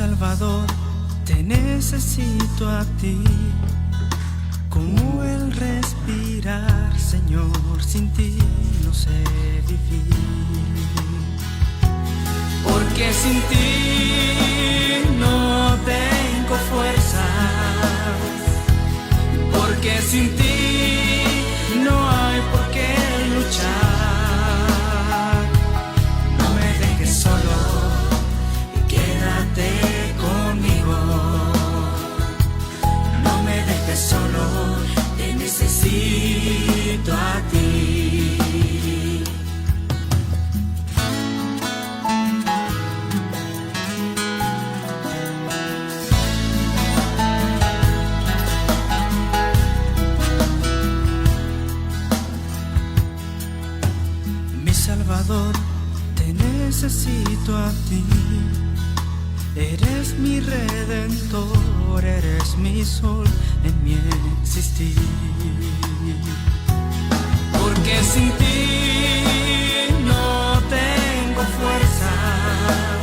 Salvador, te necesito a ti, como el respirar, Señor, sin ti no sé vivir. Porque sin ti no tengo fuerzas, porque sin ti no hay por qué luchar. No me dejes solo, quédate conmigo. No me dejes solo, te necesito a ti. Mi Salvador, te necesito a ti. Eres mi redentor, eres mi sol en mi existir. Porque sin ti no tengo fuerzas,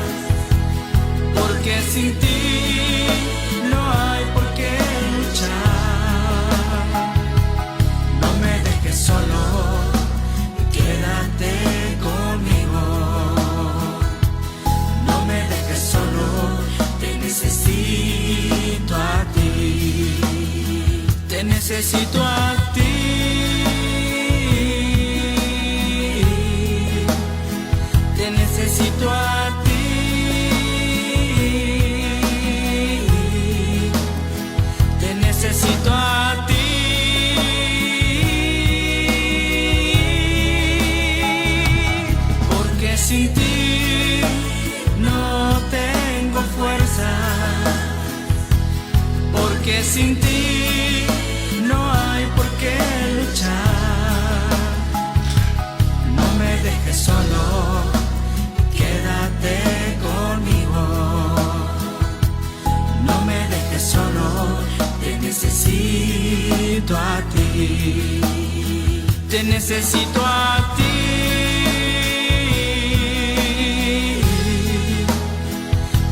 porque sin ti no hay por qué luchar. No me dejes solo, quédate conmigo. No me dejes solo, te necesito a ti. Te necesito a ti. Te necesito a ti. Te necesito a ti. Porque sin ti no tengo fuerza, porque sin ti no hay por qué luchar. No me dejes solo, quédate conmigo. No me dejes solo, te necesito a ti. Te necesito a ti.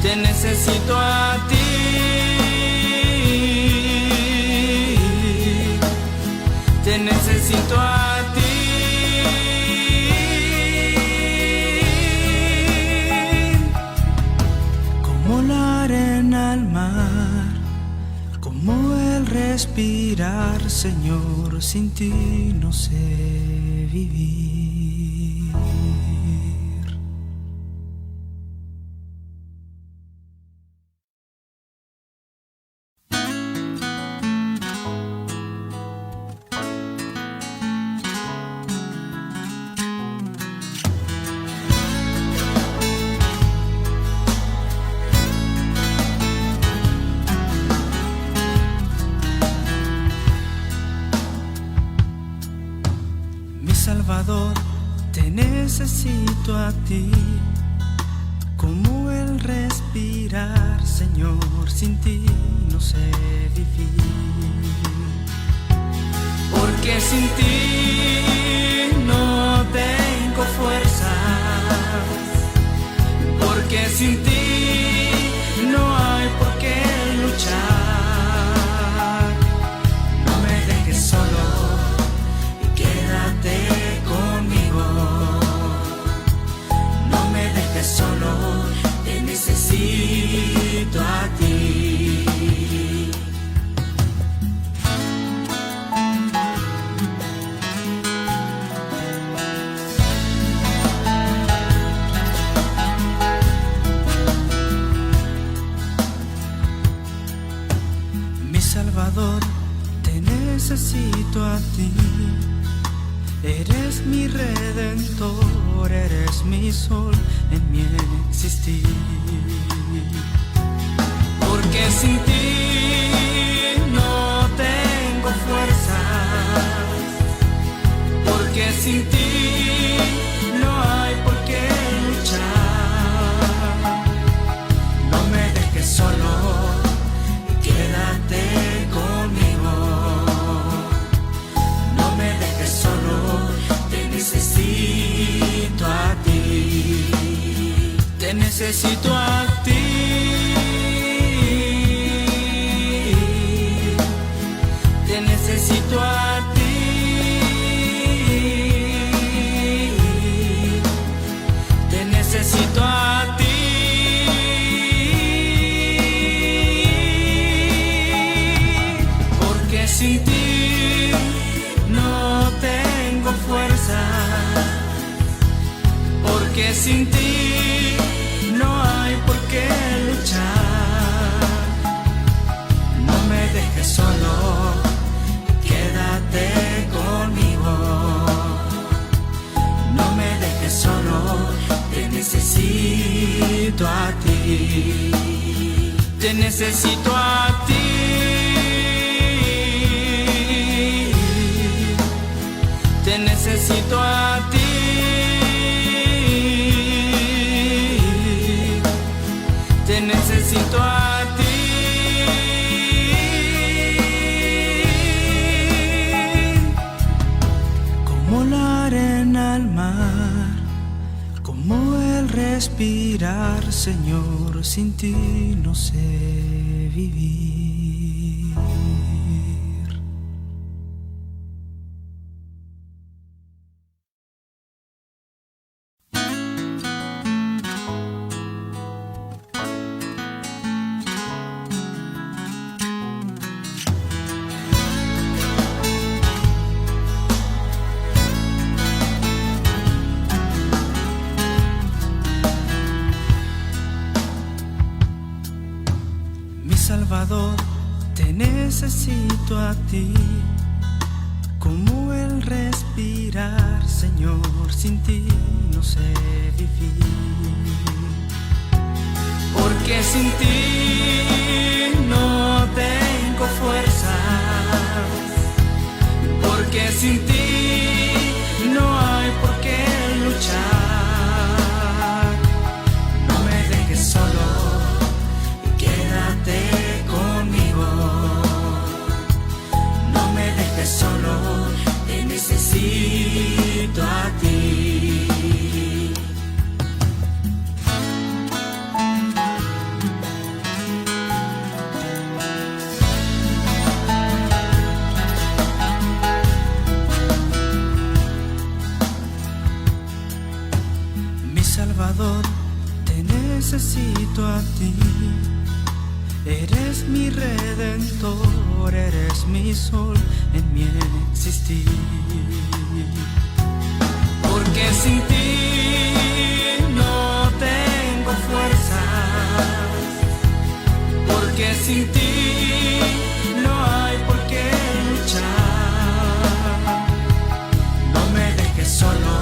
Te necesito a ti. Te necesito a ti. Como la arena al mar, como el respirar, Señor, sin ti no sé vivir. Salvador, te necesito a ti, como el respirar, Señor, sin ti no sé vivir. Porque sin ti no tengo fuerzas, porque sin ti no hay por qué luchar. No me dejes solo, quédate conmigo. No me dejes solo, te necesito a ti. Mi Salvador, te necesito a ti. Eres mi redentor, eres mi sol en mi existir. Porque sin ti no tengo fuerzas, porque sin ti no hay por qué luchar. No me dejes solo, quédate conmigo. No me dejes solo, te necesito a ti. Te necesito a ti. sin ti no hay por qué luchar. No me dejes solo, quédate conmigo. No me dejes solo, te necesito a ti. Te necesito a ti. Te necesito a ti. Te necesito a ti. Como la arena al mar, como el respirar, Señor, sin ti no sé vivir. Salvador, te necesito a ti, como el respirar, Señor, sin ti no sé vivir. Porque sin ti no tengo fuerzas, porque sin ti no hay por qué luchar. No me dejes solo, quédate conmigo. No me dejes solo, te necesito a ti. Mi Salvador, te necesito a ti. Eres mi redentor, eres mi sol en mi existir. Porque sin ti no tengo fuerzas, porque sin ti no hay por qué luchar. No me dejes solo,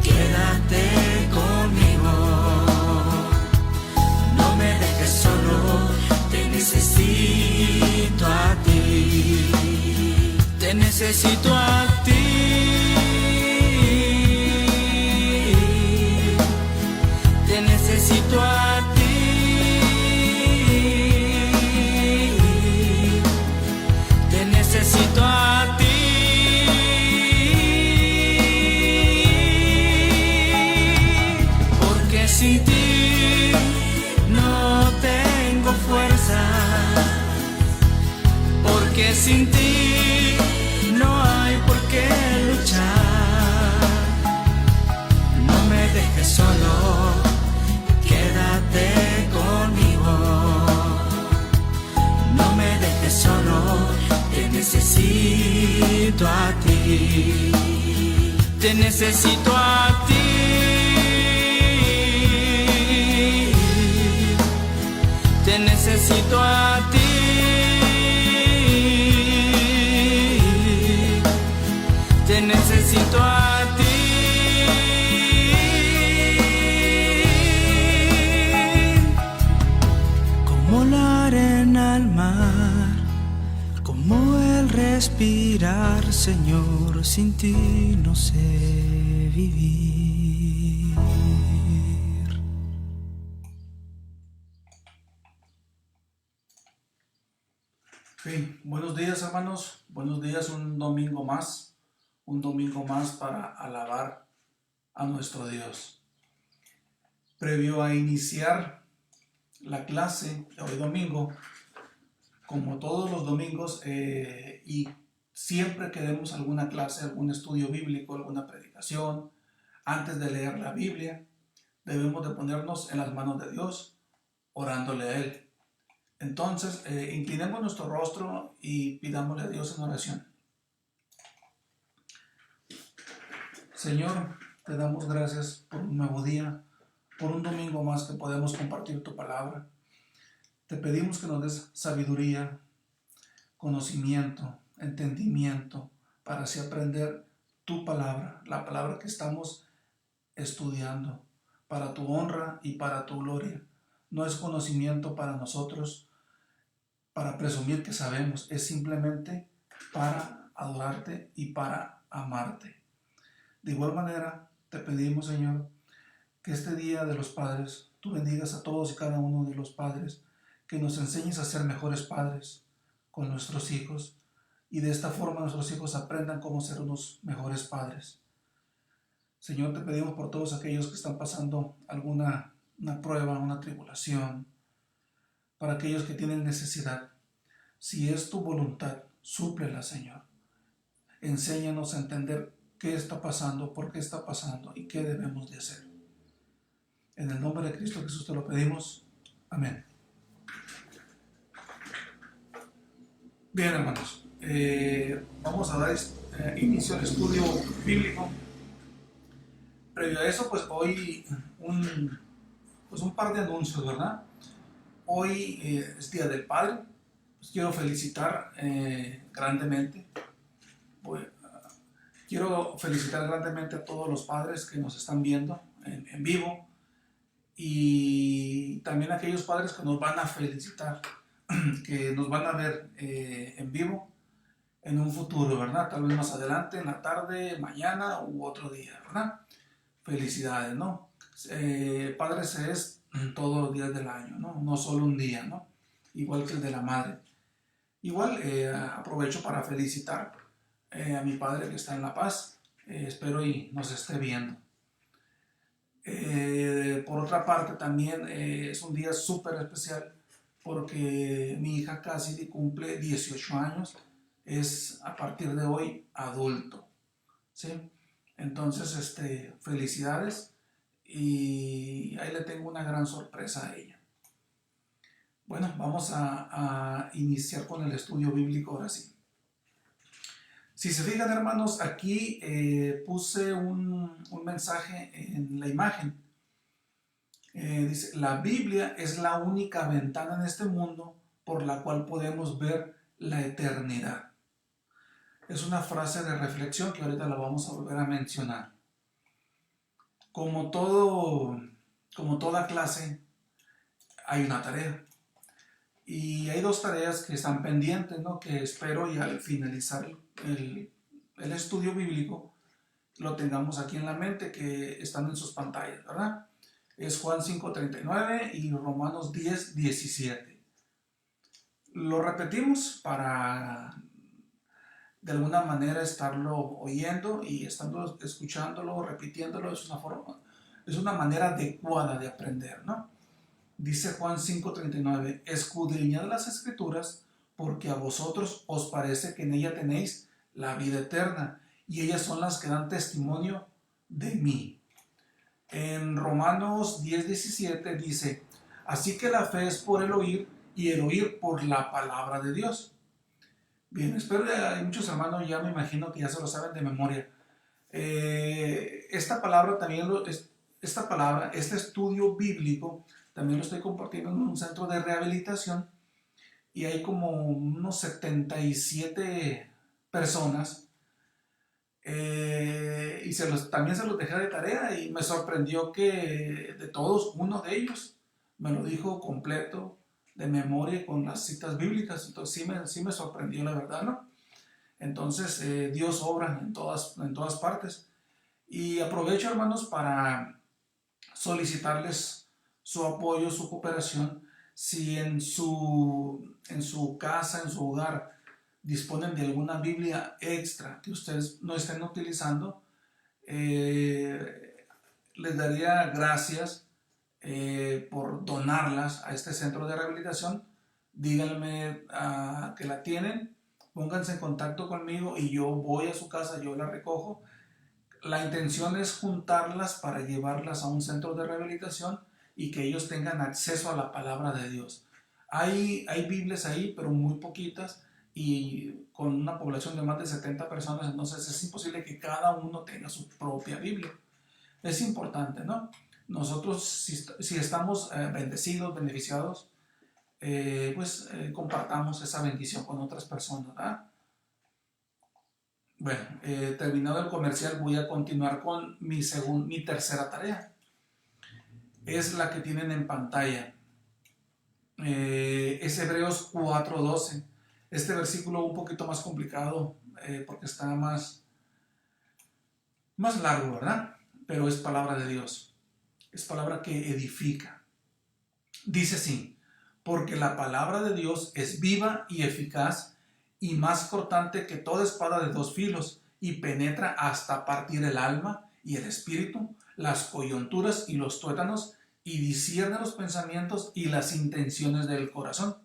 quédate conmigo. No me dejes solo, te necesito a ti. Te necesito a ti. Te necesito a ti. Te necesito a ti. Porque sin ti no tengo fuerza, porque sin ti no hay por qué luchar. No me dejes solo, quédate conmigo. No me dejes solo, te necesito a ti. Te necesito a ti. Te necesito a ti. Te necesito a ti. Como la arena al mar, como el respirar, Señor, sin ti no sé vivir. Sí, buenos días, hermanos, buenos días, un domingo más para alabar a nuestro Dios. Previo a iniciar la clase de hoy domingo, como todos los domingos, y siempre que demos alguna clase, algún estudio bíblico, alguna predicación, antes de leer la Biblia, debemos de ponernos en las manos de Dios, orándole a Él. Entonces, inclinemos nuestro rostro y pidámosle a Dios en oración. Señor, Te damos gracias por un nuevo día, por un domingo más que podemos compartir tu palabra. Te pedimos que nos des sabiduría, conocimiento, entendimiento, para así aprender tu palabra, la palabra que estamos estudiando, para tu honra y para tu gloria. No es conocimiento para nosotros, para presumir que sabemos, es simplemente para adorarte y para amarte. De igual manera, te pedimos, Señor, que este Día de los Padres, tú bendigas a todos y cada uno de los padres, que nos enseñes a ser mejores padres con nuestros hijos, y de esta forma nuestros hijos aprendan cómo ser unos mejores padres. Señor, te pedimos por todos aquellos que están pasando una prueba, una tribulación, para aquellos que tienen necesidad. Si es tu voluntad, súplela, Señor. Enséñanos a entender qué está pasando, por qué está pasando y qué debemos de hacer. En el nombre de Cristo Jesús te lo pedimos. Amén. Bien, hermanos, vamos a dar inicio al estudio bíblico. Previo a eso, pues hoy un par de anuncios, ¿verdad? Hoy es Día del Padre. Pues quiero felicitar grandemente. Quiero felicitar grandemente a todos los padres que nos están viendo en vivo, y también a aquellos padres que nos van a felicitar, que nos van a ver en vivo en un futuro, ¿verdad? Tal vez más adelante, en la tarde, mañana u otro día, ¿verdad? Felicidades, ¿no? Padres es todos los días del año, ¿no? No solo un día, ¿no? Igual que el de la madre. Igual aprovecho para felicitar a mi padre que está en La Paz. Espero y nos esté viendo. Por otra parte, también es un día súper especial porque mi hija Cassidy cumple 18 años. Es a partir de hoy adulto, ¿sí? Entonces, felicidades, y ahí le tengo una gran sorpresa a ella. Bueno, vamos a iniciar con el estudio bíblico ahora sí. Si se fijan, hermanos, aquí puse un mensaje en la imagen. Dice: la Biblia es la única ventana en este mundo por la cual podemos ver la eternidad. Es una frase de reflexión que ahorita la vamos a volver a mencionar. Como toda clase, hay una tarea. Y hay dos tareas que están pendientes, ¿no? Que espero y al finalizar el estudio bíblico lo tengamos aquí en la mente, que están en sus pantallas, ¿verdad? Es Juan 5:39 y Romanos 10:17. Lo repetimos para de alguna manera estarlo oyendo y estando escuchándolo, repitiéndolo. Es una manera adecuada de aprender, ¿no? Dice Juan 5:39: escudriñad las Escrituras, porque a vosotros os parece que en ella tenéis la vida eterna, y ellas son las que dan testimonio de mí. En Romanos 10:17 dice: así que la fe es por el oír, y el oír por la palabra de Dios. Bien, espero que hay muchos hermanos, ya me imagino que ya se lo saben de memoria. Esta palabra también, este estudio bíblico, también lo estoy compartiendo en un centro de rehabilitación, y hay como unos 77 personas, y también se los dejé de tarea, y me sorprendió que de todos, uno de ellos me lo dijo completo, de memoria, con las citas bíblicas. Entonces sí me sorprendió, la verdad, ¿no? Entonces Dios obra en todas partes, y aprovecho, hermanos, para solicitarles su apoyo, su cooperación. Si en su casa, en su hogar, disponen de alguna Biblia extra que ustedes no estén utilizando, les daría gracias por donarlas a este centro de rehabilitación. Díganme que la tienen, pónganse en contacto conmigo y yo voy a su casa, yo la recojo. La intención es juntarlas para llevarlas a un centro de rehabilitación y que ellos tengan acceso a la palabra de Dios. Hay Biblias ahí, pero muy poquitas, y con una población de más de 70 personas, entonces es imposible que cada uno tenga su propia Biblia. Es importante, ¿no? Nosotros, si estamos bendecidos, beneficiados, compartamos esa bendición con otras personas, ¿verdad? Bueno, terminado el comercial, voy a continuar con mi tercera tarea. Es la que tienen en pantalla. Es Hebreos 4:12. Este versículo un poquito más complicado porque está más largo, ¿verdad? Pero es palabra de Dios. Es palabra que edifica. Dice así: porque la palabra de Dios es viva y eficaz y más cortante que toda espada de dos filos, y penetra hasta partir el alma y el espíritu, las coyunturas y los tuétanos, y discierne los pensamientos y las intenciones del corazón.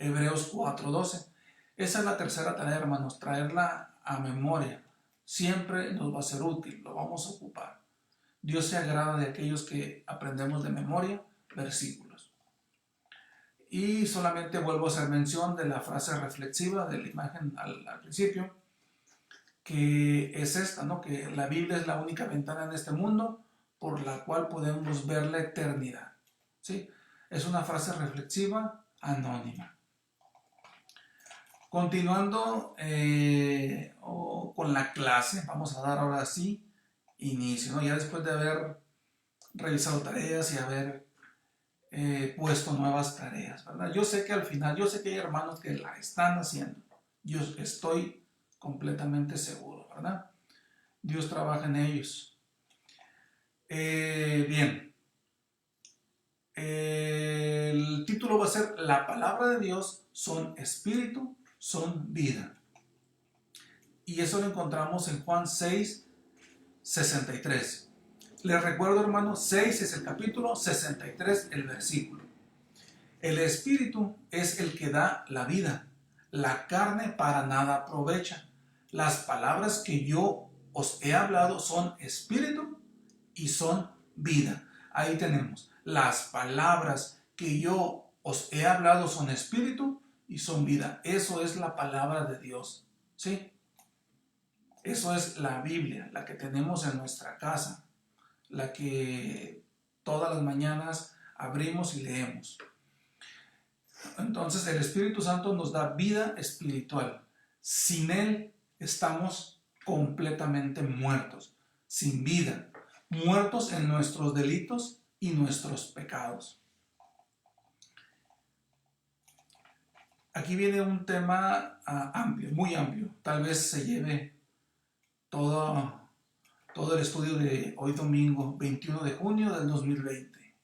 Hebreos 4:12. Esa es la tercera tarea, hermanos, traerla a memoria. Siempre nos va a ser útil, lo vamos a ocupar. Dios se agrada de aquellos que aprendemos de memoria versículos. Y solamente vuelvo a hacer mención de la frase reflexiva de la imagen al principio, que es esta, ¿no? Que la Biblia es la única ventana en este mundo por la cual podemos ver la eternidad, ¿sí? Es una frase reflexiva anónima. Continuando con la clase, vamos a dar ahora sí inicio, ¿no? Ya después de haber revisado tareas y haber puesto nuevas tareas, ¿verdad? Yo sé que al final, yo sé que hay hermanos que la están haciendo. Yo estoy completamente seguro, ¿verdad? Dios trabaja en ellos. Bien. El título va a ser: la palabra de Dios son espíritu, son vida. Y eso lo encontramos en Juan 6:63. Les recuerdo, hermanos, 6 es el capítulo, 63 el versículo. El espíritu es el que da la vida. La carne para nada aprovecha. Las palabras que yo os he hablado son espíritu y son vida. Ahí tenemos. Las palabras que yo os he hablado son espíritu y son vida. Eso es la palabra de Dios, ¿sí? Eso es la Biblia, la que tenemos en nuestra casa, la que todas las mañanas abrimos y leemos. Entonces el Espíritu Santo nos da vida espiritual. Sin Él estamos completamente muertos, sin vida, muertos en nuestros delitos y nuestros pecados. Aquí viene un tema amplio, muy amplio. Tal vez se lleve todo el estudio de hoy domingo 21 de junio del 2020.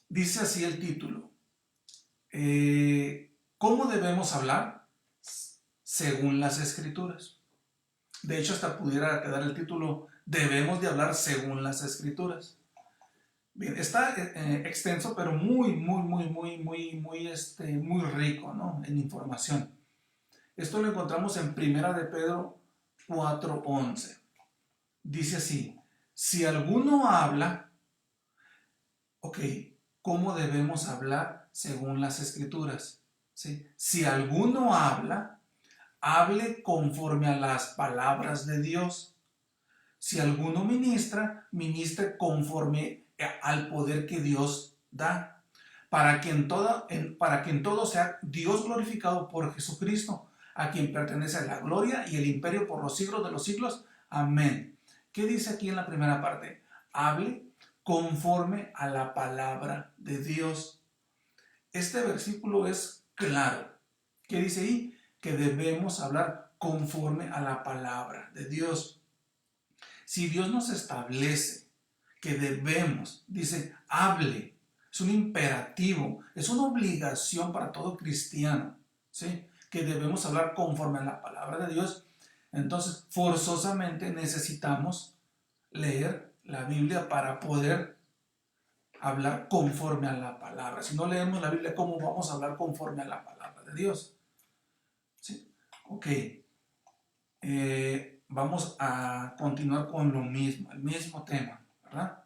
Dice así el título: ¿cómo debemos hablar según las Escrituras? De hecho, hasta pudiera quedar el título: debemos de hablar según las Escrituras. Bien, está extenso, pero muy rico, ¿no? En información. Esto lo encontramos en 1 de Pedro 4:11. Dice así: si alguno habla, ¿cómo debemos hablar según las Escrituras? ¿Sí? Si alguno habla, hable conforme a las palabras de Dios. Si alguno ministra, ministre conforme al poder que Dios da, para que en todo sea Dios glorificado por Jesucristo, a quien pertenece la gloria y el imperio por los siglos de los siglos. Amén. ¿Qué dice aquí en la primera parte? Hable conforme a la palabra de Dios. Este versículo es claro. ¿Qué dice ahí? Que debemos hablar conforme a la palabra de Dios. Si Dios nos establece que debemos, dice, hable, es un imperativo, es una obligación para todo cristiano, ¿sí? Que debemos hablar conforme a la palabra de Dios. Entonces, forzosamente necesitamos leer la Biblia para poder hablar conforme a la palabra. Si no leemos la Biblia, ¿cómo vamos a hablar conforme a la palabra de Dios? ¿Sí? Ok. Vamos a continuar con lo mismo, el mismo tema, ¿verdad?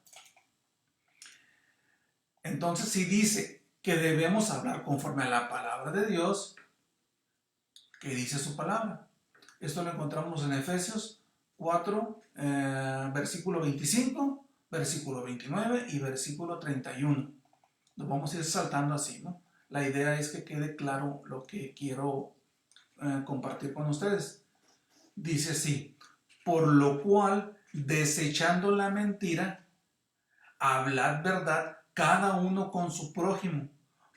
Entonces, si dice que debemos hablar conforme a la palabra de Dios, ¿qué dice su palabra? Esto lo encontramos en Efesios 4, versículo 25, versículo 29 y versículo 31. Nos vamos a ir saltando así, ¿no? La idea es que quede claro lo que quiero compartir con ustedes. Dice así: por lo cual, desechando la mentira, hablad verdad cada uno con su prójimo,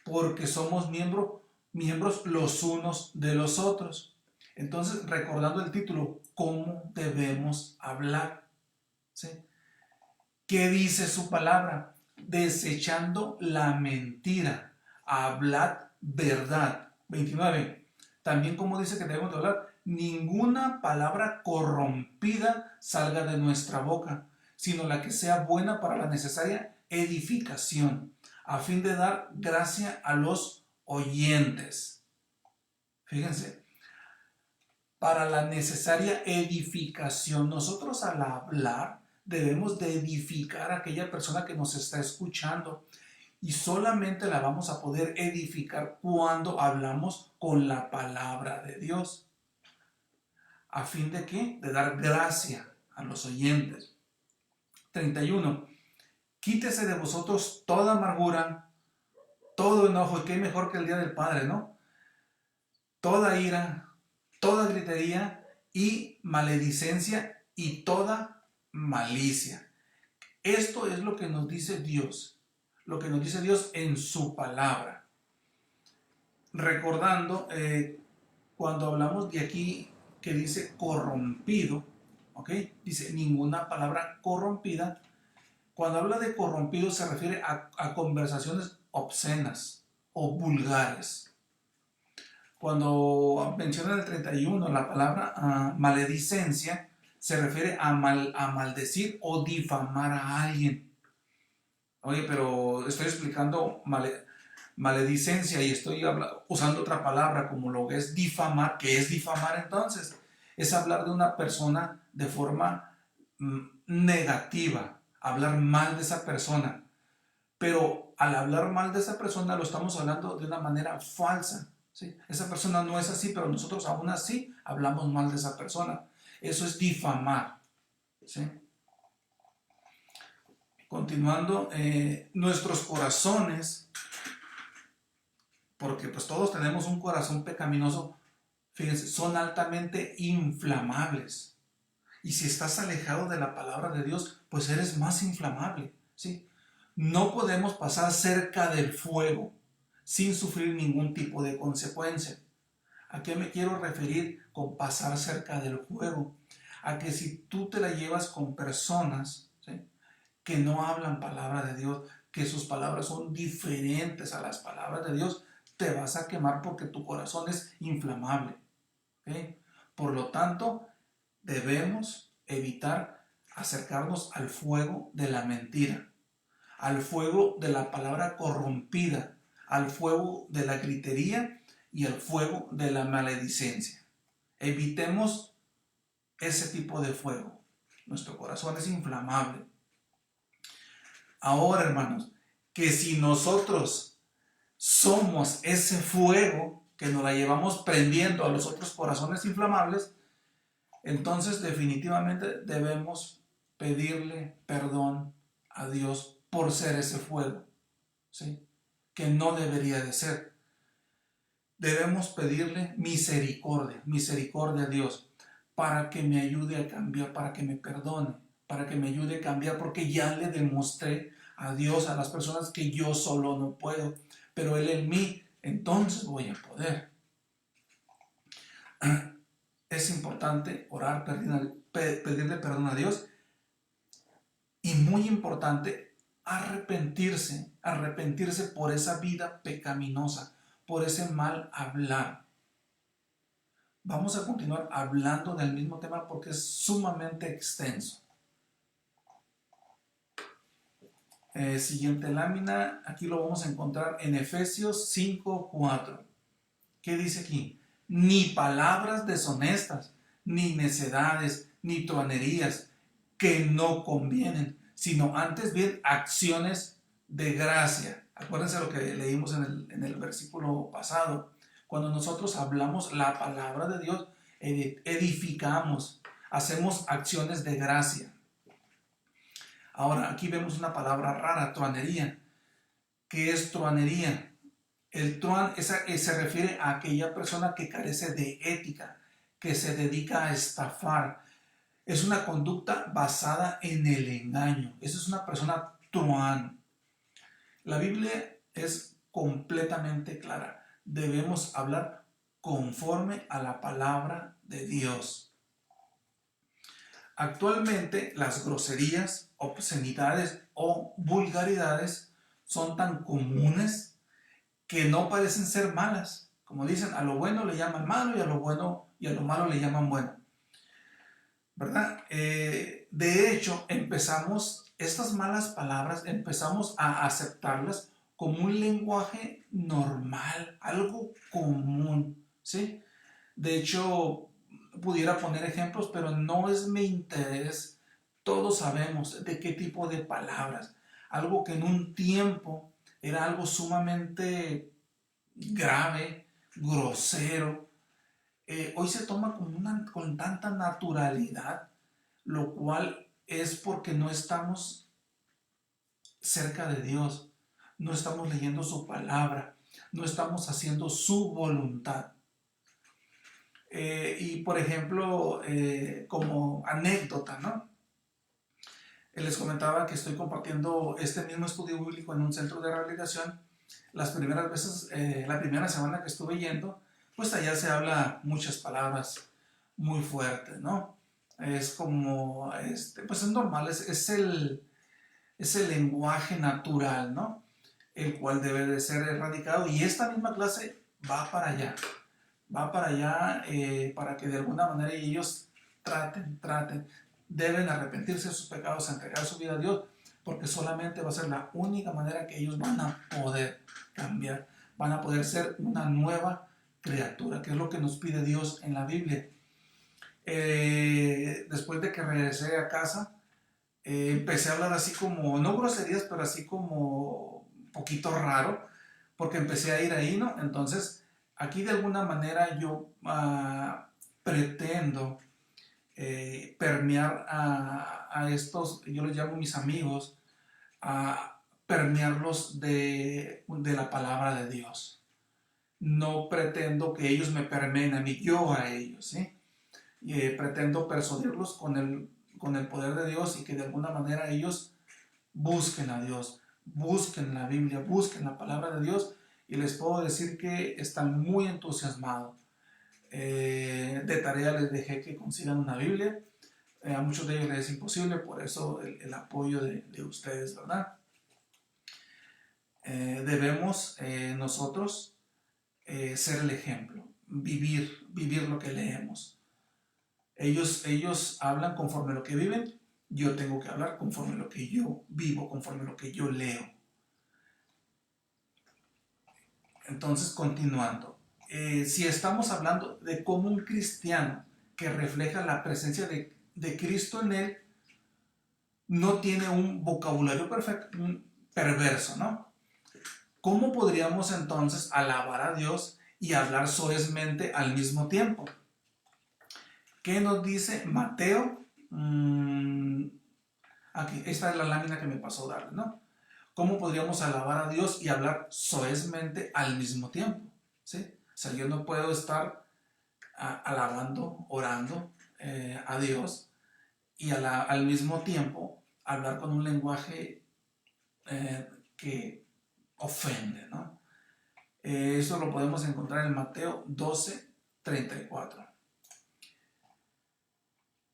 porque somos miembros los unos de los otros. Entonces, recordando el título, ¿cómo debemos hablar? ¿Sí? ¿Qué dice su palabra? Desechando la mentira, hablad verdad. 29. También como dice que debemos de hablar, ninguna palabra corrompida salga de nuestra boca, sino la que sea buena para la necesaria edificación, a fin de dar gracia a los oyentes. Fíjense, para la necesaria edificación. Nosotros al hablar debemos de edificar a aquella persona que nos está escuchando, y solamente la vamos a poder edificar cuando hablamos con la palabra de Dios. ¿A fin de qué? De dar gracia a los oyentes. 31. Quítese de vosotros toda amargura, todo enojo, y qué mejor que el día del Padre, ¿no? Toda ira, toda gritería y maledicencia y toda malicia. Esto es lo que nos dice Dios, lo que nos dice Dios en su palabra. Recordando, cuando hablamos de aquí que dice corrompido, ¿ok? Dice ninguna palabra corrompida. Cuando habla de corrompido se refiere a conversaciones obscenas o vulgares. Cuando menciona en el 31 la palabra maledicencia, se refiere a maldecir o difamar a alguien. Oye, pero estoy explicando maledicencia y estoy usando otra palabra como lo que es difamar. ¿Qué es difamar entonces? Es hablar de una persona de forma negativa, hablar mal de esa persona. Pero al hablar mal de esa persona lo estamos hablando de una manera falsa. ¿Sí? Esa persona no es así, pero nosotros aún así hablamos mal de esa persona. Eso es difamar. ¿Sí? Continuando, nuestros corazones, porque pues todos tenemos un corazón pecaminoso, fíjense, son altamente inflamables. Y si estás alejado de la palabra de Dios, pues eres más inflamable. ¿Sí? No podemos pasar cerca del fuego sin sufrir ningún tipo de consecuencia. ¿A qué me quiero referir con pasar cerca del fuego? A que si tú te la llevas con personas, ¿sí?, que no hablan palabra de Dios, que sus palabras son diferentes a las palabras de Dios, te vas a quemar porque tu corazón es inflamable. ¿Okay? Por lo tanto, debemos evitar acercarnos al fuego de la mentira, al fuego de la palabra corrompida, al fuego de la gritería y al fuego de la maledicencia. Evitemos ese tipo de fuego. Nuestro corazón es inflamable. Ahora, hermanos, que si nosotros somos ese fuego que nos la llevamos prendiendo a los otros corazones inflamables, entonces definitivamente debemos pedirle perdón a Dios por ser ese fuego, ¿sí?, que no debería de ser. Debemos pedirle misericordia a Dios, para que me ayude a cambiar, para que me perdone, para que me ayude a cambiar, porque ya le demostré a Dios, a las personas, que yo solo no puedo, pero Él en mí, entonces voy a poder. Es importante orar, pedirle perdón a Dios, y muy importante, arrepentirse por esa vida pecaminosa, por ese mal hablar. Vamos a continuar hablando del mismo tema porque es sumamente extenso. Siguiente lámina, aquí lo vamos a encontrar en Efesios 5:4. ¿Qué dice aquí? Ni palabras deshonestas, ni necedades, ni truanerías que no convienen, sino antes bien acciones de gracia. Acuérdense lo que leímos en el versículo pasado. Cuando nosotros hablamos la palabra de Dios, edificamos, hacemos acciones de gracia. Ahora, aquí vemos una palabra rara, truanería. ¿Qué es truanería? El truán se refiere a aquella persona que carece de ética, que se dedica a estafar. Es una conducta basada en el engaño. Esa es una persona truán. La Biblia es completamente clara. Debemos hablar conforme a la palabra de Dios. Actualmente las groserías, obscenidades o vulgaridades son tan comunes que no parecen ser malas. Como dicen, a lo bueno le llaman malo y a lo bueno y a lo malo le llaman bueno, ¿verdad? De hecho, estas malas palabras empezamos a aceptarlas como un lenguaje normal, algo común, ¿sí? De hecho, pudiera poner ejemplos, pero no es mi interés. Todos sabemos de qué tipo de palabras. Algo que en un tiempo era algo sumamente grave, grosero, hoy se toma con tanta naturalidad, lo cual es porque no estamos cerca de Dios, no estamos leyendo su palabra, no estamos haciendo su voluntad. Y por ejemplo, como anécdota, ¿no? Les comentaba que estoy compartiendo este mismo estudio bíblico en un centro de rehabilitación. Las primeras veces, la primera semana que estuve yendo, pues allá se habla muchas palabras muy fuertes, ¿no? Es como, pues es normal, es el lenguaje natural, ¿no? El cual debe de ser erradicado. Y esta misma clase va para allá para que de alguna manera ellos deben arrepentirse de sus pecados, entregar su vida a Dios, porque solamente va a ser la única manera que ellos van a poder cambiar, van a poder ser una nueva criatura, que es lo que nos pide Dios en la Biblia. Después de que regresé a casa, empecé a hablar así como, no groserías, pero así como un poquito raro, porque empecé a ir ahí, ¿no? Entonces, aquí de alguna manera yo pretendo permear a estos, yo les llamo mis amigos, a permearlos de la palabra de Dios. No pretendo que ellos me permeen a mí, yo a ellos, ¿sí? Y pretendo persuadirlos con el poder de Dios y que de alguna manera ellos busquen a Dios, busquen la Biblia, busquen la palabra de Dios, y les puedo decir que están muy entusiasmados. De tarea les dejé que consigan una Biblia. A muchos de ellos les es imposible, por eso el apoyo de ustedes, ¿verdad? Debemos nosotros ser el ejemplo, vivir lo que leemos. Ellos hablan conforme a lo que viven, yo tengo que hablar conforme a lo que yo vivo, conforme a lo que yo leo. Entonces, continuando, si estamos hablando de cómo un cristiano que refleja la presencia de Cristo en él no tiene un vocabulario perverso, ¿no? ¿Cómo podríamos entonces alabar a Dios y hablar soezmente al mismo tiempo? ¿Qué nos dice Mateo? Aquí, esta es la lámina que me pasó darle, ¿no? ¿Cómo podríamos alabar a Dios y hablar soezmente al mismo tiempo? ¿Sí? O sea, yo no puedo estar alabando, orando a Dios y al mismo tiempo hablar con un lenguaje que ofende, ¿no? Eso lo podemos encontrar en Mateo 12:34.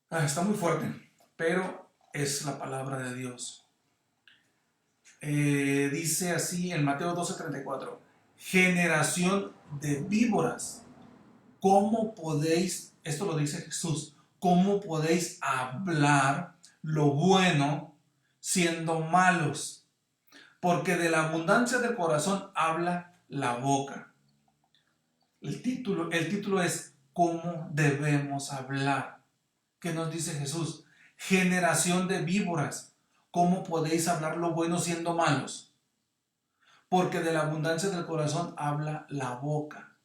Está muy fuerte, pero es la palabra de Dios. Dice así en Mateo 12:34, generación de víboras, ¿cómo podéis, esto lo dice Jesús, cómo podéis hablar lo bueno siendo malos? Porque de la abundancia del corazón habla la boca. El título es ¿cómo debemos hablar? ¿Qué nos dice Jesús? Generación de víboras, ¿cómo podéis hablar lo bueno siendo malos? Porque de la abundancia del corazón habla la boca.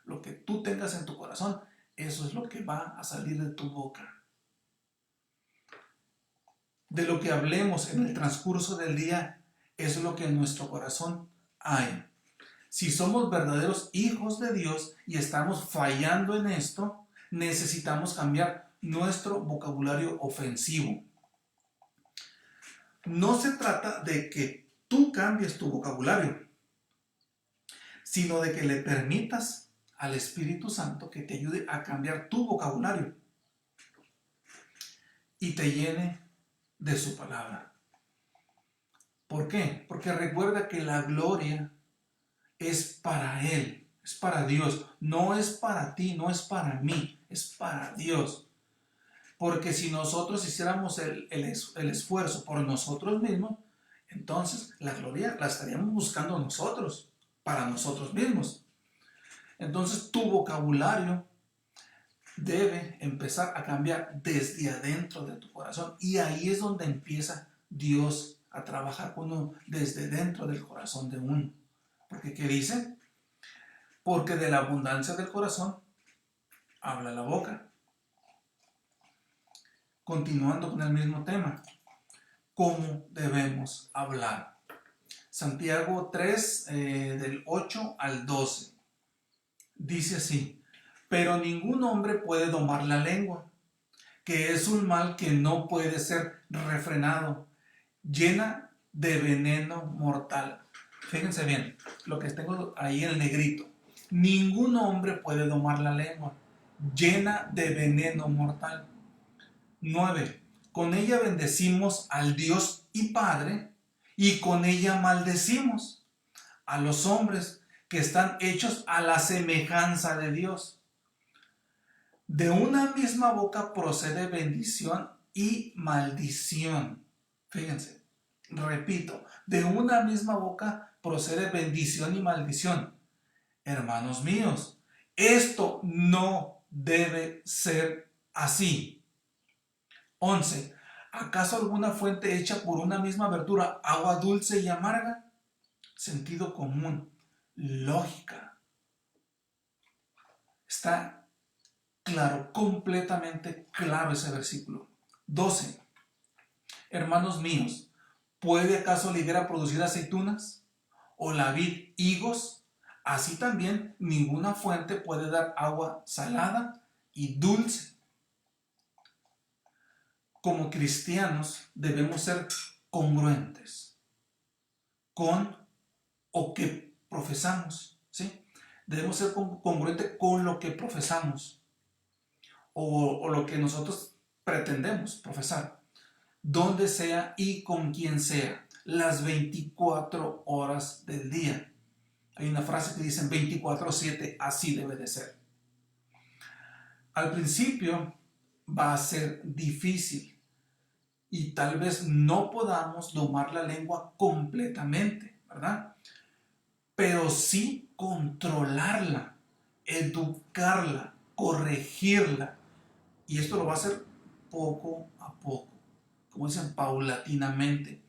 Lo que tú tengas en tu corazón, eso es lo que va a salir de tu boca. De lo que hablemos en el transcurso del día, es lo que en nuestro corazón hay. Si somos verdaderos hijos de Dios y estamos fallando en esto, necesitamos cambiar nuestro vocabulario ofensivo. No se trata de que tú cambies tu vocabulario, sino de que le permitas al Espíritu Santo que te ayude a cambiar tu vocabulario y te llene de su palabra. ¿Por qué? Porque recuerda que la gloria es para Él, es para Dios, no es para ti, no es para mí, es para Dios. Porque si nosotros hiciéramos el esfuerzo por nosotros mismos, entonces la gloria la estaríamos buscando nosotros, para nosotros mismos. Entonces tu vocabulario debe empezar a cambiar desde adentro de tu corazón. Y ahí es donde empieza Dios a trabajar con uno, desde dentro del corazón de uno. Porque ¿qué dice? Porque de la abundancia del corazón habla la boca. Continuando con el mismo tema, ¿cómo debemos hablar? Santiago 3, del 8 al 12, dice así: pero ningún hombre puede domar la lengua, que es un mal que no puede ser refrenado, llena de veneno mortal. Fíjense bien, lo que tengo ahí en el negrito. Ningún hombre puede domar la lengua, llena de veneno mortal. 9. Con ella bendecimos al Dios y Padre, y con ella maldecimos a los hombres que están hechos a la semejanza de Dios. De una misma boca procede bendición y maldición. Fíjense, repito, de una misma boca procede bendición y maldición. Hermanos míos, esto no debe ser así. 11. ¿Acaso alguna fuente hecha por una misma abertura, agua dulce y amarga? Sentido común, lógica. Está claro, completamente claro ese versículo. 12. Hermanos míos, ¿puede acaso la higuera producir aceitunas? ¿O la vid higos? Así también ninguna fuente puede dar agua salada y dulce. Como cristianos debemos ser congruentes con o que profesamos, ¿sí? Debemos ser congruentes con lo que profesamos o lo que nosotros pretendemos profesar, donde sea y con quien sea, las 24 horas del día. Hay una frase que dice 24/7, así debe de ser. Al principio va a ser difícil y tal vez no podamos domar la lengua completamente, ¿verdad? Pero sí controlarla, educarla, corregirla. Y esto lo va a hacer poco a poco, como dicen, paulatinamente.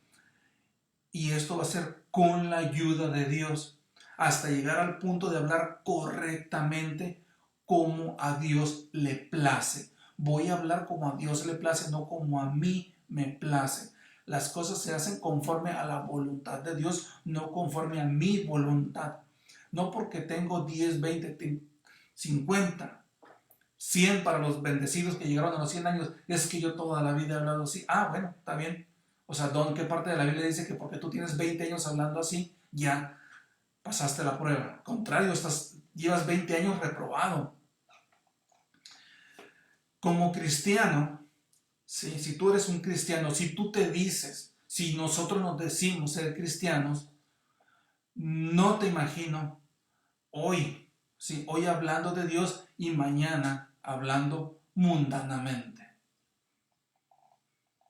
Y esto va a ser con la ayuda de Dios, hasta llegar al punto de hablar correctamente como a Dios le place. Voy a hablar como a Dios le place, no como a mí me place. Las cosas se hacen conforme a la voluntad de Dios, no conforme a mi voluntad. No porque tengo 10, 20, 50, 100 para los bendecidos que llegaron a los 100 años, es que yo toda la vida he hablado así. Ah, bueno, está bien. O sea, ¿en qué parte de la Biblia dice que porque tú tienes 20 años hablando así, ya pasaste la prueba? Al contrario, llevas 20 años reprobado. Como cristiano, ¿sí? Si tú eres un cristiano, si tú te dices, si nosotros nos decimos ser cristianos, no te imagino hoy, ¿sí? Hoy hablando de Dios y mañana hablando mundanamente.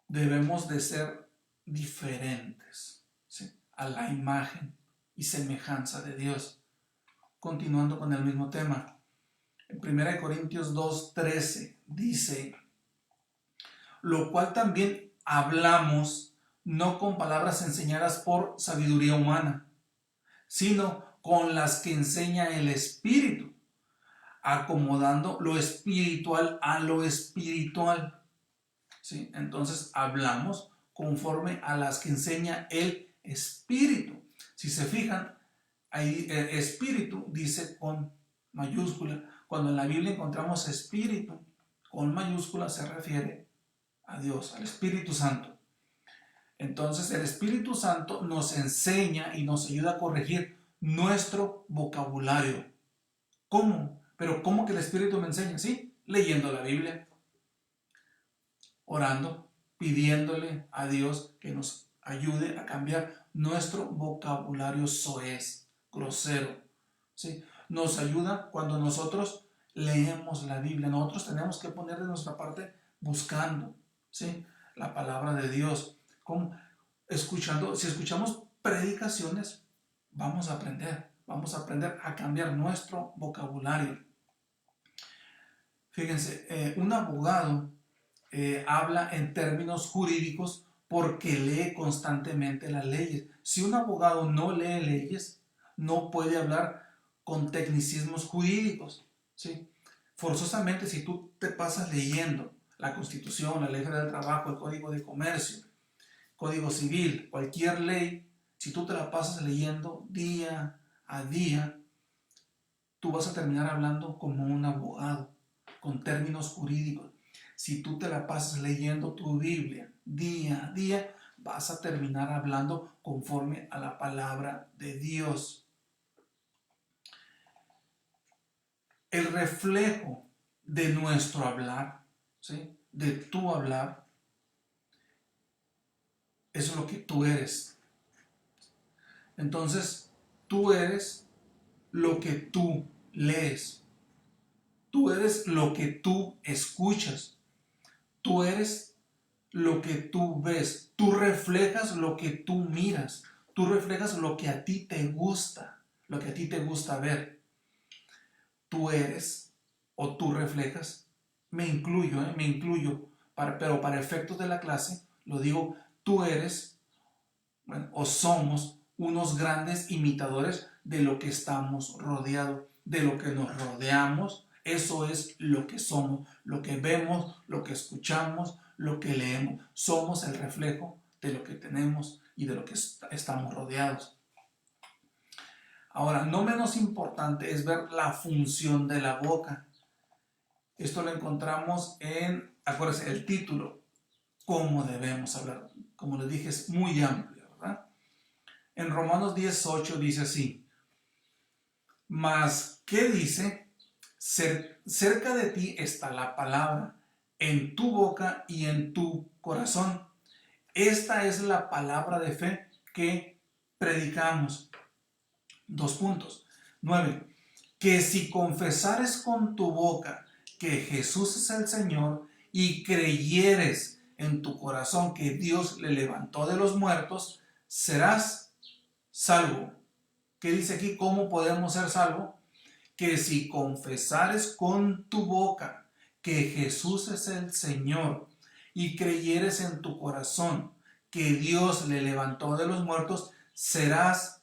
Debemos de ser diferentes, ¿sí? A la imagen y semejanza de Dios. Continuando con el mismo tema. En 1 Corintios 2:13 dice: lo cual también hablamos no con palabras enseñadas por sabiduría humana, sino con las que enseña el Espíritu, acomodando lo espiritual a lo espiritual. ¿Sí? Entonces hablamos conforme a las que enseña el Espíritu. Si se fijan, ahí Espíritu dice con mayúscula. Cuando en la Biblia encontramos Espíritu con mayúscula, se refiere a Dios, al Espíritu Santo. Entonces el Espíritu Santo nos enseña y nos ayuda a corregir nuestro vocabulario. ¿Cómo? Pero ¿cómo que el Espíritu me enseña? Sí, leyendo la Biblia, orando, pidiéndole a Dios que nos ayude a cambiar nuestro vocabulario soez, grosero. ¿Sí? Nos ayuda cuando nosotros leemos la Biblia. Nosotros tenemos que poner de nuestra parte buscando, ¿sí?, la palabra de Dios. ¿Cómo? Escuchando. Si escuchamos predicaciones, vamos a aprender a cambiar nuestro vocabulario. Fíjense, un abogado habla en términos jurídicos porque lee constantemente las leyes. Si un abogado no lee leyes, no puede hablar con tecnicismos jurídicos, ¿sí? Forzosamente, si tú te pasas leyendo la Constitución, la Ley Federal del Trabajo, el Código de Comercio, Código Civil, cualquier ley, si tú te la pasas leyendo día a día, tú vas a terminar hablando como un abogado, con términos jurídicos. Si tú te la pasas leyendo tu Biblia día a día, vas a terminar hablando conforme a la palabra de Dios. El reflejo de nuestro hablar, ¿sí?, de tu hablar, es lo que tú eres. Entonces, tú eres lo que tú lees. Tú eres lo que tú escuchas. Tú eres lo que tú ves. Tú reflejas lo que tú miras. Tú reflejas lo que a ti te gusta, lo que a ti te gusta ver. Tú eres o tú reflejas. Me incluyo, pero para efectos de la clase lo digo, tú eres, bueno, o somos unos grandes imitadores de lo que estamos rodeados, de lo que nos rodeamos. Eso es lo que somos, lo que vemos, lo que escuchamos, lo que leemos. Somos el reflejo de lo que tenemos y de lo que estamos rodeados. Ahora, no menos importante es ver la función de la boca. Esto lo encontramos en, acuérdense, el título, cómo debemos hablar. Como les dije, es muy amplio, ¿verdad? En Romanos 10:8 dice así: mas, ¿qué dice? Cerca de ti está la palabra, en tu boca y en tu corazón. Esta es la palabra de fe que predicamos. 9. Que si confesares con tu boca que Jesús es el Señor y creyeres en tu corazón que Dios le levantó de los muertos, serás salvo. ¿Qué dice aquí? ¿Cómo podemos ser salvos? Que si confesares con tu boca que Jesús es el Señor y creyeres en tu corazón que Dios le levantó de los muertos, serás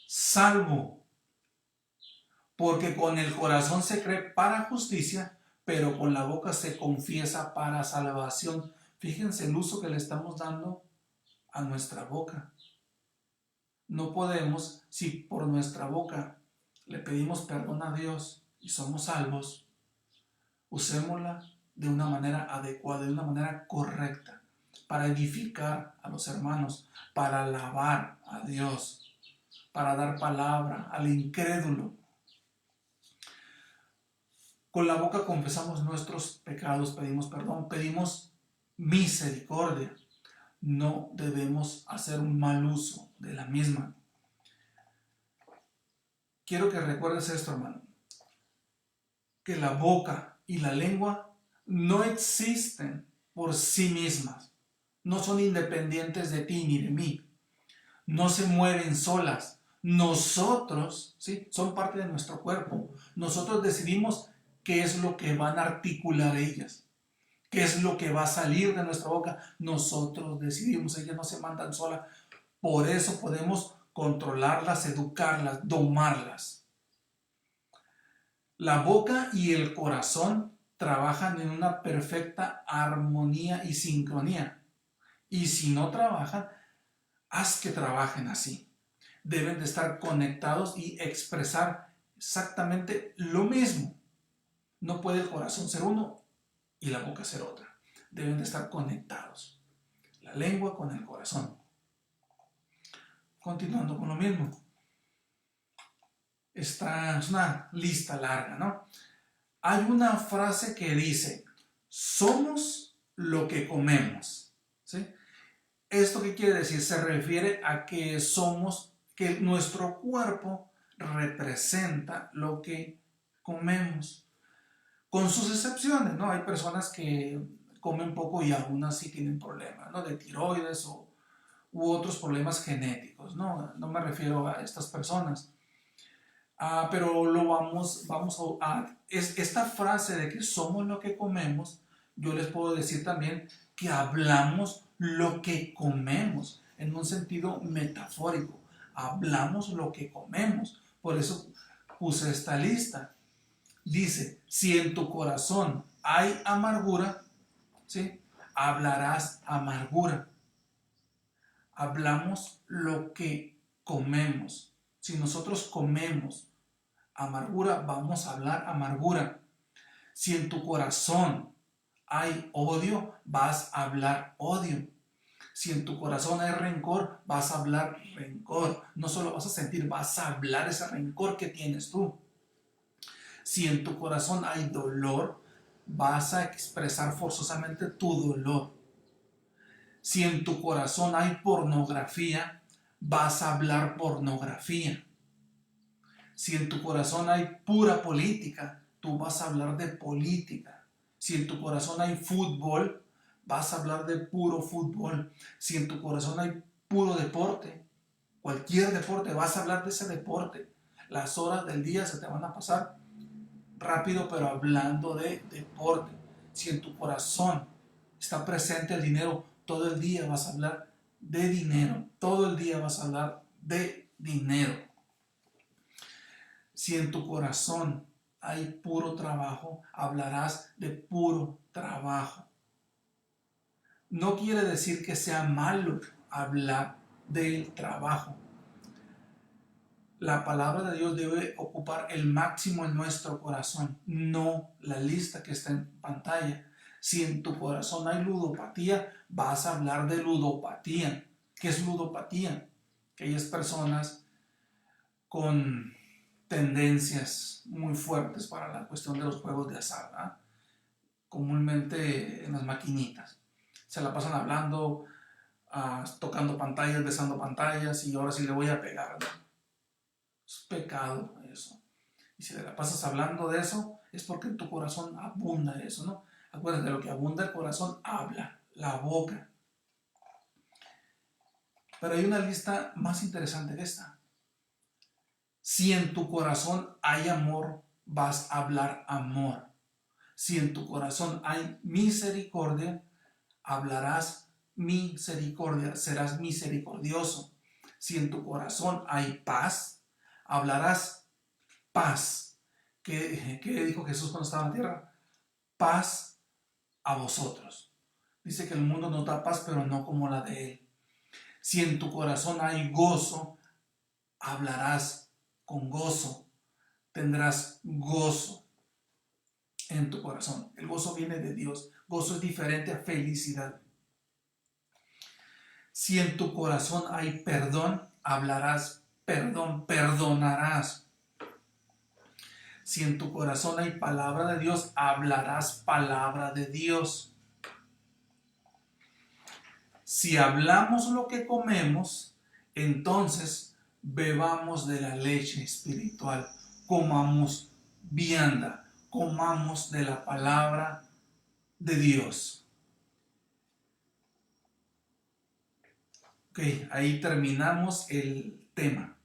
salvo. Porque con el corazón se cree para justicia, pero con la boca se confiesa para salvación. Fíjense el uso que le estamos dando a nuestra boca. No podemos, si por nuestra boca le pedimos perdón a Dios y somos salvos, usémosla de una manera adecuada, de una manera correcta, para edificar a los hermanos, para alabar a Dios, para dar palabra al incrédulo. Con la boca confesamos nuestros pecados, pedimos perdón, pedimos misericordia. No debemos hacer un mal uso de la misma. Quiero que recuerdes esto, hermano, que la boca y la lengua no existen por sí mismas, no son independientes de ti ni de mí, no se mueven solas. Nosotros, ¿sí?, son parte de nuestro cuerpo. Nosotros decidimos qué es lo que van a articular ellas, qué es lo que va a salir de nuestra boca. Nosotros decidimos, ellas no se mandan solas. Por eso podemos controlarlas, educarlas, domarlas. La boca y el corazón trabajan en una perfecta armonía y sincronía. Y si no trabajan, haz que trabajen así. Deben de estar conectados y expresar exactamente lo mismo. No puede el corazón ser uno y la boca ser otra. Deben de estar conectados. La lengua con el corazón. Continuando con lo mismo. Esta es una lista larga, ¿no? Hay una frase que dice, somos lo que comemos, ¿sí? ¿Esto qué quiere decir? Se refiere a que que nuestro cuerpo representa lo que comemos, con sus excepciones, ¿no? Hay personas que comen poco y aún así tienen problemas, ¿no? De tiroides u otros problemas genéticos, ¿no? No me refiero a estas personas. Pero esta frase de que somos lo que comemos, yo les puedo decir también que hablamos lo que comemos, en un sentido metafórico. Hablamos lo que comemos. Por eso puse esta lista. Dice, si en tu corazón hay amargura, ¿sí? Hablarás amargura. Hablamos lo que comemos. Si nosotros comemos amargura, vamos a hablar amargura. Si en tu corazón hay odio, vas a hablar odio. Si en tu corazón hay rencor, vas a hablar rencor. No solo vas a sentir, vas a hablar ese rencor que tienes tú. Si en tu corazón hay dolor, vas a expresar forzosamente tu dolor. Si en tu corazón hay pornografía, vas a hablar pornografía. Si en tu corazón hay pura política, tú vas a hablar de política. Si en tu corazón hay fútbol, vas a hablar de puro fútbol. Si en tu corazón hay puro deporte, cualquier deporte, vas a hablar de ese deporte. Las horas del día se te van a pasar rápido, pero hablando de deporte. Si en tu corazón está presente el dinero, todo el día vas a hablar de dinero. Todo el día vas a hablar de dinero. Si en tu corazón hay puro trabajo, hablarás de puro trabajo. No quiere decir que sea malo hablar del trabajo. La palabra de Dios debe ocupar el máximo en nuestro corazón, no la lista que está en pantalla. Si en tu corazón hay ludopatía, vas a hablar de ludopatía. ¿Qué es ludopatía? Aquellas personas con tendencias muy fuertes para la cuestión de los juegos de azar, ¿verdad? Comúnmente en las maquinitas. Se la pasan hablando, tocando pantallas, besando pantallas y ahora sí le voy a pegar, ¿no? Es pecado eso. Y si la pasas hablando de eso, es porque en tu corazón abunda eso, ¿no? Acuérdate, de lo que abunda el corazón habla, la boca. Pero hay una lista más interesante que esta. Si en tu corazón hay amor, vas a hablar amor. Si en tu corazón hay misericordia, hablarás misericordia, serás misericordioso. Si en tu corazón hay paz, hablarás paz. ¿Qué dijo Jesús cuando estaba en la tierra? Paz a vosotros. Dice que el mundo nos da paz, pero no como la de Él. Si en tu corazón hay gozo, hablarás con gozo, tendrás gozo en tu corazón. El gozo viene de Dios. Gozo es diferente a felicidad. Si en tu corazón hay perdón, hablarás perdón, perdonarás. Si en tu corazón hay palabra de Dios, hablarás palabra de Dios. Si hablamos lo que comemos, entonces bebamos de la leche espiritual, comamos vianda, comamos de la palabra de Dios. Ok, ahí terminamos el tema.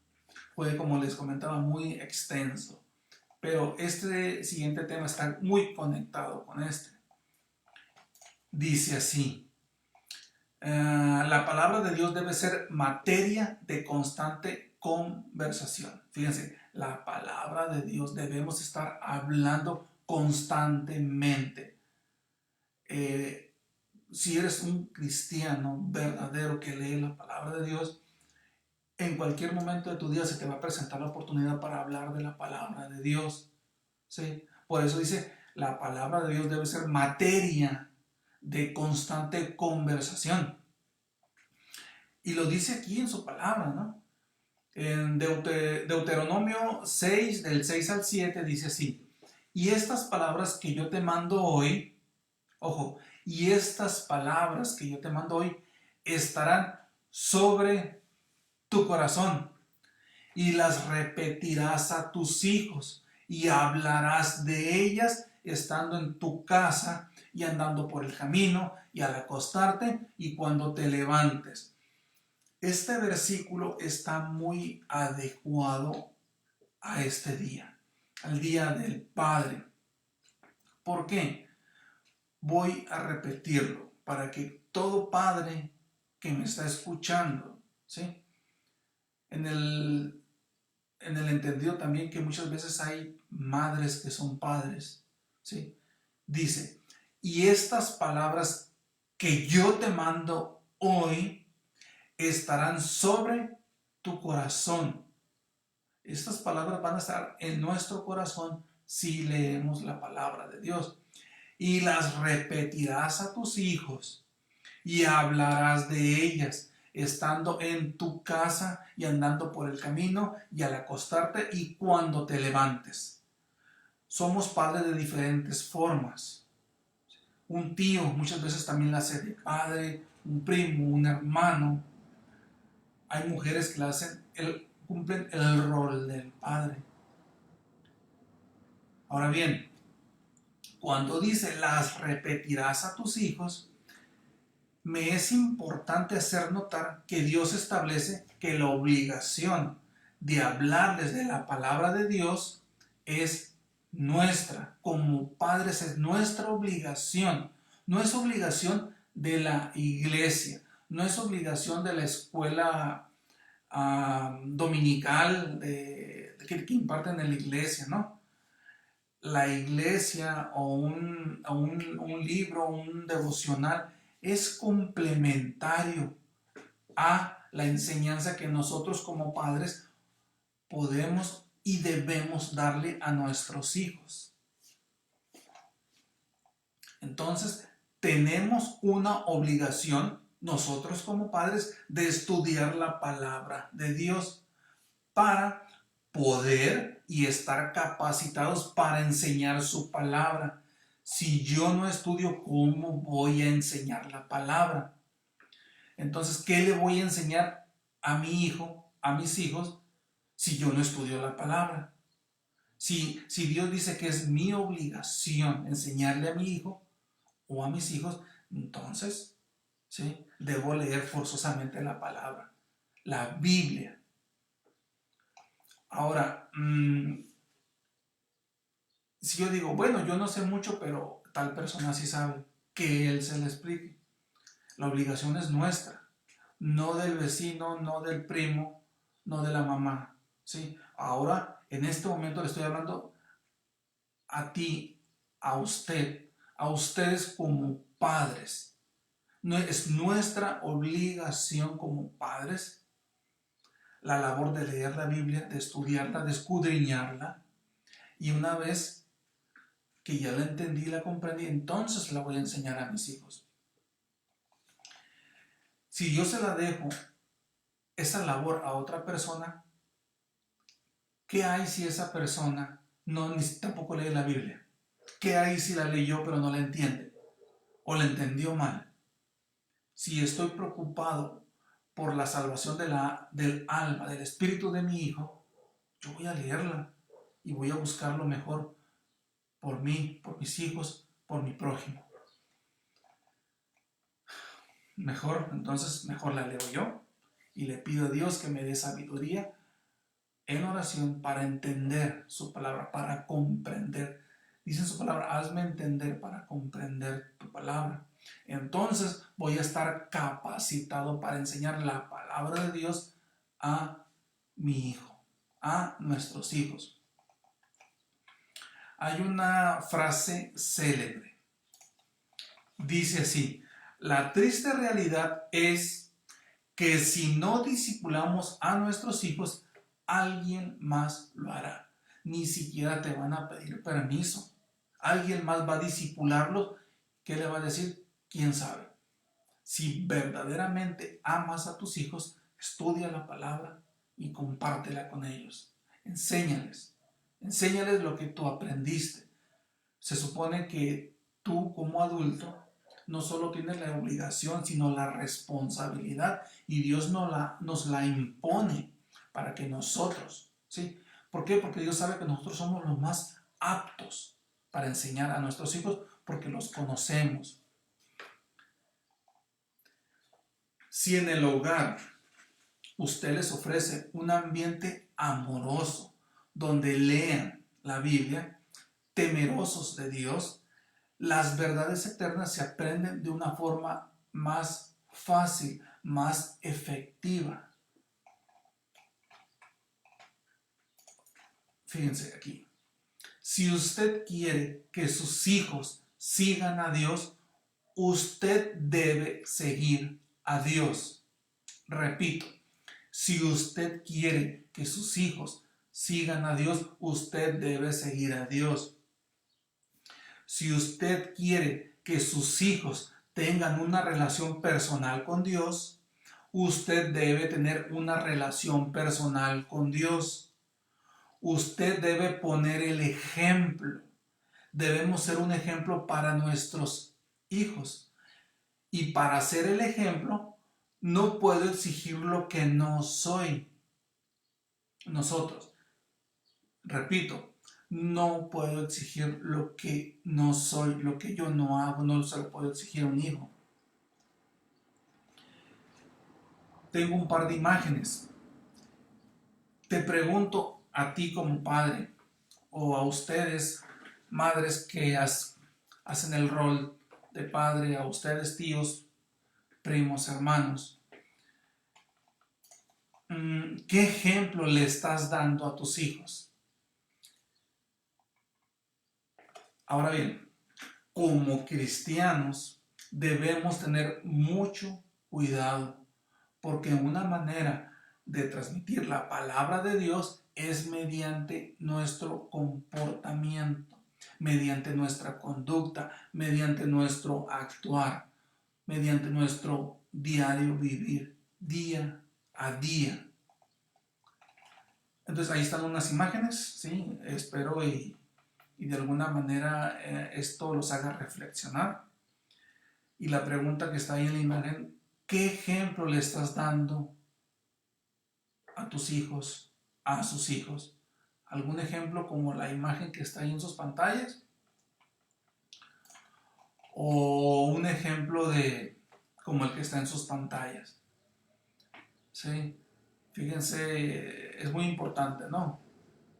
Fue, como les comentaba, muy extenso, pero este siguiente tema está muy conectado con este. Dice así: la palabra de Dios debe ser materia de constante conversación. Fíjense, la palabra de Dios debemos estar hablando constantemente. Si eres un cristiano verdadero que lee la palabra de Dios, en cualquier momento de tu día se te va a presentar la oportunidad para hablar de la palabra de Dios. ¿Sí? Por eso dice, la palabra de Dios debe ser materia de constante conversación. Y lo dice aquí en su palabra, ¿no? En Deuteronomio 6, del 6 al 7, dice así: y estas palabras que yo te mando hoy, ojo, y estas palabras que yo te mando hoy estarán sobre tu corazón, y las repetirás a tus hijos, y hablarás de ellas estando en tu casa y andando por el camino y al acostarte y cuando te levantes. Este versículo está muy adecuado a este día, al Día del Padre. ¿Por qué? Voy a repetirlo para que todo padre que me está escuchando, ¿sí? En el entendido también que muchas veces hay madres que son padres, ¿sí? Dice, y estas palabras que yo te mando hoy estarán sobre tu corazón. Estas palabras van a estar en nuestro corazón si leemos la palabra de Dios. Y las repetirás a tus hijos y hablarás de ellas estando en tu casa y andando por el camino y al acostarte y cuando te levantes. Somos padres de diferentes formas. Un tío muchas veces también la hace de padre, un primo, un hermano. Hay mujeres que la hacen, cumplen el rol del padre. Ahora bien, cuando dice las repetirás a tus hijos, me es importante hacer notar que Dios establece que la obligación de hablarles de la palabra de Dios es nuestra. Como padres es nuestra obligación. No es obligación de la iglesia, no es obligación de la escuela dominical que imparten en la iglesia, ¿no? La iglesia o un libro, un devocional es complementario a la enseñanza que nosotros como padres podemos y debemos darle a nuestros hijos. Entonces, tenemos una obligación nosotros como padres de estudiar la palabra de Dios para poder y estar capacitados para enseñar su palabra. Si yo no estudio, ¿cómo voy a enseñar la palabra? Entonces, ¿qué le voy a enseñar a mi hijo, a mis hijos, si yo no estudio la palabra? Si Dios dice que es mi obligación enseñarle a mi hijo o a mis hijos, entonces, ¿sí?, debo leer forzosamente la palabra, la Biblia. Ahora, si yo digo, bueno, yo no sé mucho, pero tal persona sí sabe, que él se le explique. La obligación es nuestra, no del vecino, no del primo, no de la mamá, ¿sí? Ahora, en este momento le estoy hablando a ti, a usted, a ustedes como padres. No, es nuestra obligación como padres la labor de leer la Biblia, de estudiarla, de escudriñarla, y una vez que ya la entendí y la comprendí, entonces la voy a enseñar a mis hijos. Si yo se la dejo esa labor a otra persona, ¿qué hay si esa persona tampoco lee la Biblia? ¿Qué hay si la leyó pero no la entiende? ¿O la entendió mal? Si estoy preocupado por la salvación del alma, del espíritu de mi hijo, yo voy a leerla y voy a buscar lo mejor por mí, por mis hijos, por mi prójimo. Mejor la leo yo y le pido a Dios que me dé sabiduría en oración para entender su palabra, para comprender. Dice en su palabra, hazme entender para comprender tu palabra. Entonces voy a estar capacitado para enseñar la palabra de Dios a mi hijo, a nuestros hijos. Hay una frase célebre. Dice así: la triste realidad es que si no discipulamos a nuestros hijos, alguien más lo hará. Ni siquiera te van a pedir permiso. Alguien más va a discipularlos. ¿Qué le va a decir? ¿Quién sabe? Si verdaderamente amas a tus hijos, estudia la palabra y compártela con ellos. Enséñales. Enséñales lo que tú aprendiste. Se supone que tú como adulto no solo tienes la obligación, sino la responsabilidad, y Dios nos la impone para que nosotros, ¿sí? ¿Por qué? Porque Dios sabe que nosotros somos los más aptos para enseñar a nuestros hijos, porque los conocemos. Si en el hogar usted les ofrece un ambiente amoroso, donde lean la Biblia, temerosos de Dios, las verdades eternas se aprenden de una forma más fácil, más efectiva. Fíjense aquí. Si usted quiere que sus hijos sigan a Dios, usted debe seguir a Dios. Repito, si usted quiere que sus hijos sigan a Dios, usted debe seguir a Dios. Si usted quiere que sus hijos tengan una relación personal con Dios, usted debe tener una relación personal con Dios. Usted debe poner el ejemplo. Debemos ser un ejemplo para nuestros hijos. Y para ser el ejemplo, no puedo exigir lo que no soy. Nosotros, repito, no puedo exigir lo que no soy, lo que yo no hago, no se lo puedo exigir a un hijo. Tengo un par de imágenes. Te pregunto a ti como padre, o a ustedes, madres que hacen el rol de padre, a ustedes tíos, primos, hermanos, ¿qué ejemplo le estás dando a tus hijos? Ahora bien, como cristianos debemos tener mucho cuidado, porque una manera de transmitir la palabra de Dios es mediante nuestro comportamiento, mediante nuestra conducta, mediante nuestro actuar, mediante nuestro diario vivir, día a día. Entonces ahí están unas imágenes, ¿sí? Espero y de alguna manera esto los haga reflexionar. Y la pregunta que está ahí en la imagen: ¿qué ejemplo le estás dando a tus hijos, a sus hijos? ¿Algún ejemplo como la imagen que está ahí en sus pantallas? ¿O un ejemplo como el que está en sus pantallas? ¿Sí? Fíjense, es muy importante, ¿no?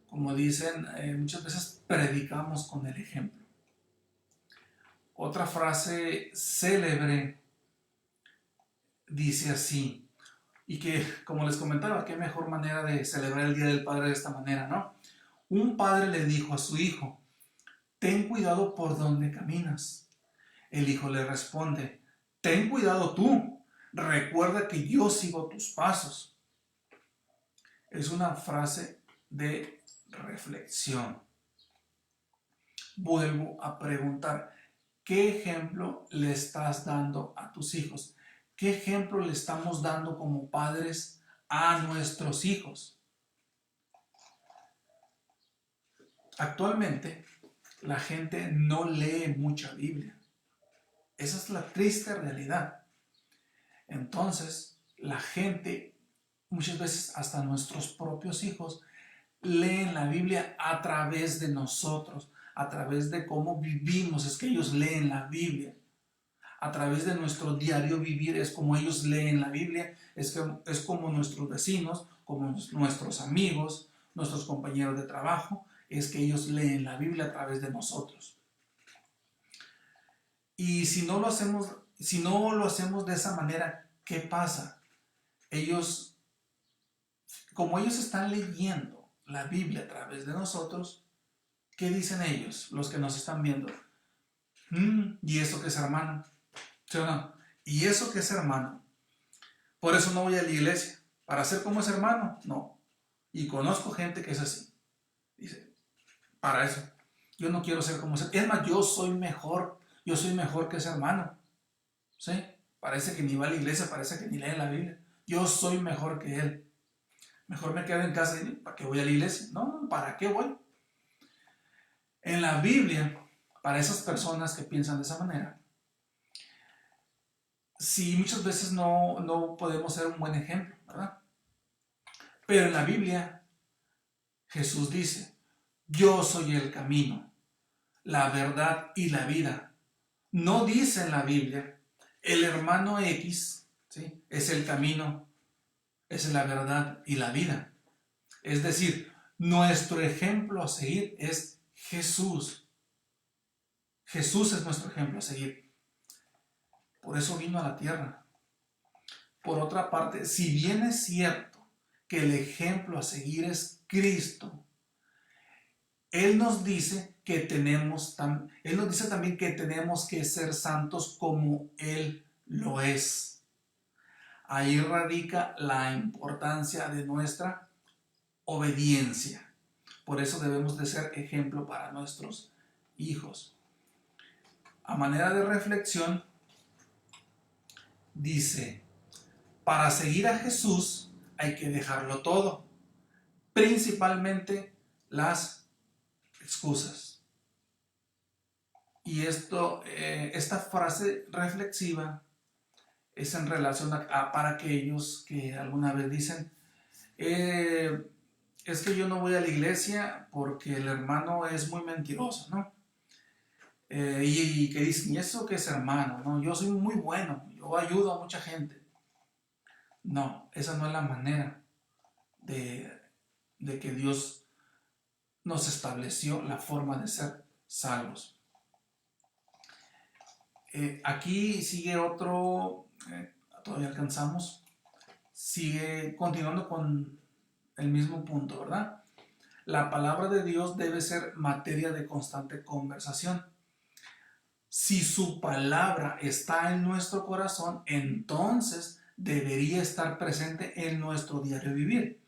Como dicen, muchas veces predicamos con el ejemplo. Otra frase célebre dice así, y que, como les comentaba, qué mejor manera de celebrar el Día del Padre de esta manera, ¿no? Un padre le dijo a su hijo: ten cuidado por donde caminas. El hijo le responde: ten cuidado tú, recuerda que yo sigo tus pasos. Es una frase de reflexión. Vuelvo a preguntar: ¿qué ejemplo le estás dando a tus hijos? ¿Qué ejemplo le estamos dando como padres a nuestros hijos? Actualmente, la gente no lee mucha Biblia. Esa es la triste realidad. Entonces, la gente, muchas veces hasta nuestros propios hijos, leen la Biblia a través de nosotros, a través de cómo vivimos, es que ellos leen la Biblia. A través de nuestro diario vivir es como ellos leen la Biblia, es como nuestros vecinos, como nuestros amigos, nuestros compañeros de trabajo, es que ellos leen la Biblia a través de nosotros. Y si no lo hacemos de esa manera, ¿qué pasa? Ellos como ellos están leyendo la Biblia a través de nosotros, ¿qué dicen ellos, los que nos están viendo? ¿Y eso que es hermano? ¿Sí o no? ¿Y eso que es hermano? Por eso no voy a la iglesia. ¿Para ser como es hermano? No. Y conozco gente que es así. Dice, para eso. Yo no quiero ser como ese. Es más, yo soy mejor que ese hermano. ¿Sí? Parece que ni va a la iglesia, parece que ni lee la Biblia. Yo soy mejor que él. Mejor me quedo en casa y ¿para qué voy a la iglesia? No, ¿para qué voy? En la Biblia, para esas personas que piensan de esa manera, sí, muchas veces no podemos ser un buen ejemplo, ¿verdad? Pero en la Biblia, Jesús dice, yo soy el camino, la verdad y la vida. No dice en la Biblia, el hermano X, ¿sí?, es el camino, es la verdad y la vida. Es decir, nuestro ejemplo a seguir es Jesús. Jesús es nuestro ejemplo a seguir. Por eso vino a la tierra. Por otra parte, si bien es cierto que el ejemplo a seguir es Cristo, Él nos dice Él nos dice también que tenemos que ser santos como Él lo es. Ahí radica la importancia de nuestra obediencia. Por eso debemos de ser ejemplo para nuestros hijos. A manera de reflexión, dice, para seguir a Jesús hay que dejarlo todo, principalmente las excusas. Y esta frase reflexiva es en relación para aquellos que alguna vez dicen, es que yo no voy a la iglesia porque el hermano es muy mentiroso, ¿no? Y que dicen, ¿y eso qué es hermano? ¿No? Yo soy muy bueno, yo ayudo a mucha gente. No, esa no es la manera de que Dios nos estableció la forma de ser salvos. Aquí sigue otro, todavía alcanzamos, sigue continuando con el mismo punto, ¿verdad? La palabra de Dios debe ser materia de constante conversación. Si su palabra está en nuestro corazón, entonces debería estar presente en nuestro diario vivir.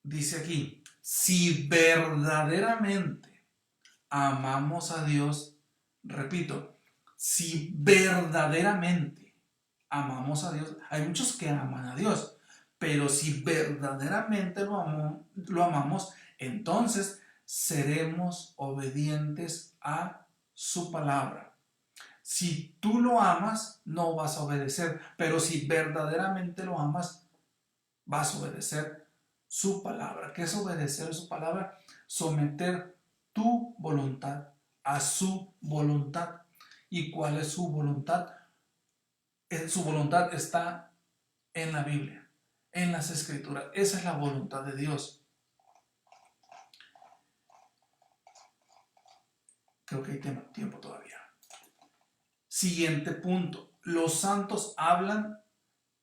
Dice aquí, si verdaderamente amamos a Dios, repito, si verdaderamente amamos a Dios, hay muchos que aman a Dios, pero si verdaderamente lo amamos, entonces seremos obedientes a su palabra. Si tú lo amas, no vas a obedecer, pero si verdaderamente lo amas, vas a obedecer su palabra. ¿Qué es obedecer su palabra? Someter tu voluntad a su voluntad. ¿Y cuál es su voluntad? Su voluntad está en la Biblia, en las Escrituras. Esa es la voluntad de Dios. Creo que hay tiempo todavía. Siguiente punto. Los santos hablan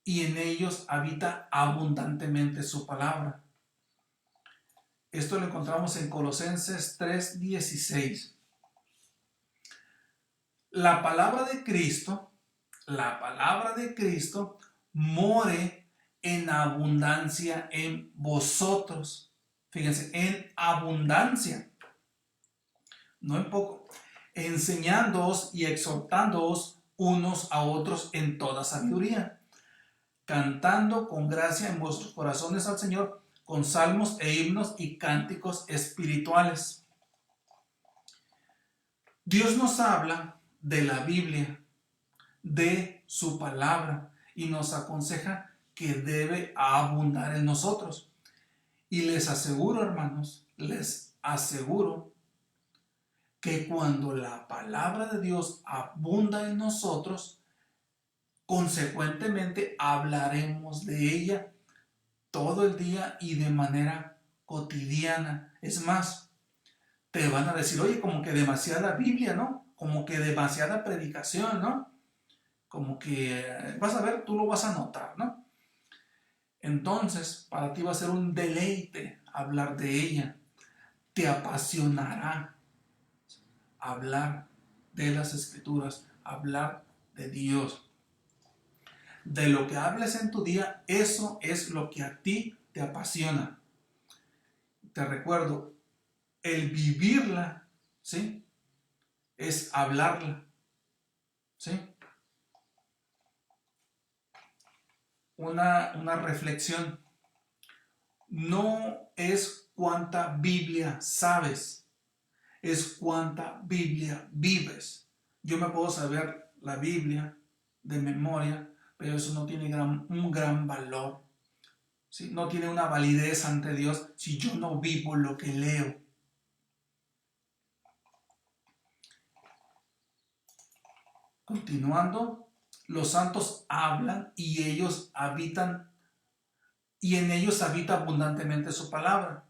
y en ellos habita abundantemente su palabra. Esto lo encontramos en Colosenses 3:16. La palabra de Cristo more en abundancia en vosotros. Fíjense, en abundancia, no en poco, enseñándoos y exhortándoos unos a otros en toda sabiduría, cantando con gracia en vuestros corazones al Señor, con salmos e himnos y cánticos espirituales. Dios nos habla de la Biblia, de su palabra, y nos aconseja que debe abundar en nosotros. Y les aseguro, hermanos, les aseguro que cuando la palabra de Dios abunda en nosotros, consecuentemente hablaremos de ella todo el día y de manera cotidiana. Es más, te van a decir, oye, como que demasiada Biblia, ¿no? Como que demasiada predicación, ¿no? Como que vas a ver, tú lo vas a notar, ¿no? entonces para ti va a ser un deleite hablar de ella. Te apasionará hablar de las Escrituras, hablar de Dios. De lo que hables en tu día, eso es lo que a ti te apasiona. Te recuerdo, el vivirla, ¿sí?, es hablarla, ¿sí? Una reflexión. No es cuánta Biblia sabes, es cuánta Biblia vives. Yo me puedo saber la Biblia de memoria, pero eso no tiene un gran valor, ¿sí? No tiene una validez ante Dios si yo no vivo lo que leo. Continuando, los santos hablan y ellos habitan, y en ellos habita abundantemente su palabra.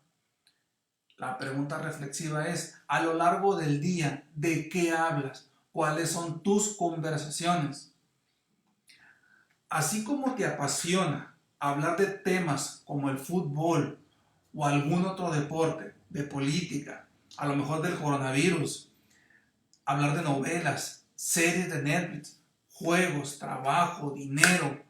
La pregunta reflexiva es, a lo largo del día, ¿de qué hablas? ¿Cuáles son tus conversaciones? Así como te apasiona hablar de temas como el fútbol o algún otro deporte, de política, a lo mejor del coronavirus, hablar de novelas, series de Netflix, juegos, trabajo, dinero,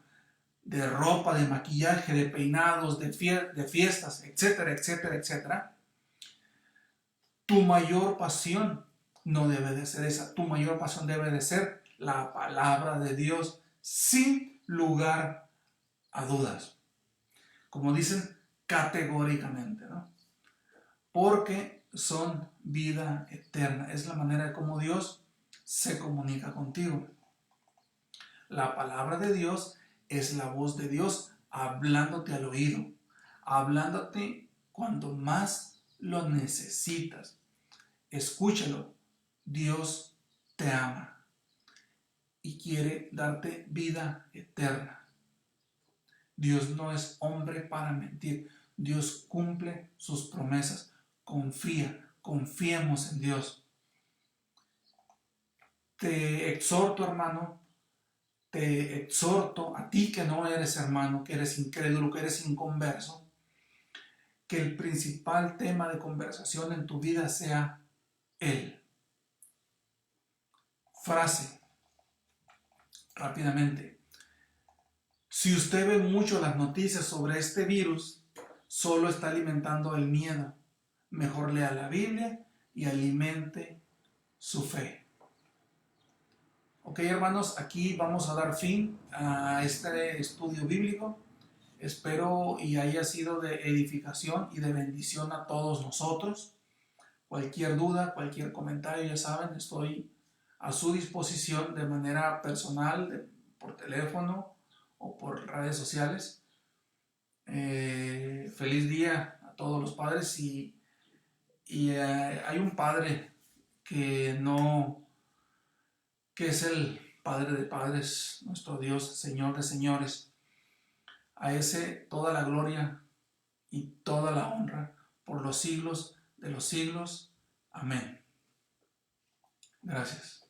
de ropa, de maquillaje, de peinados, de fiestas, etcétera, etcétera, etcétera, tu mayor pasión no debe de ser esa. Tu mayor pasión debe de ser la palabra de Dios, sin lugar a dudas. Como dicen, categóricamente, ¿no? Porque son vida eterna. Es la manera de cómo Dios se comunica contigo. La palabra de Dios es la voz de Dios hablándote al oído, hablándote cuando más lo necesitas. Escúchalo. Dios te ama y quiere darte vida eterna. Dios no es hombre para mentir. Dios cumple sus promesas. Confiemos en Dios. Te exhorto, hermano, te exhorto a ti que no eres hermano, que eres incrédulo, que eres inconverso, que el principal tema de conversación en tu vida sea Él. Frase, rápidamente. Si usted ve mucho las noticias sobre este virus, solo está alimentando el miedo. Mejor lea la Biblia y alimente su fe. Ok, hermanos, aquí vamos a dar fin a este estudio bíblico. Espero y haya sido de edificación y de bendición a todos nosotros. Cualquier duda, cualquier comentario, ya saben, estoy a su disposición de manera personal, por teléfono o por redes sociales. Feliz día a todos los padres y hay un padre que es el Padre de padres, nuestro Dios, Señor de señores. A ese toda la gloria y toda la honra por los siglos de los siglos. Amén. Gracias.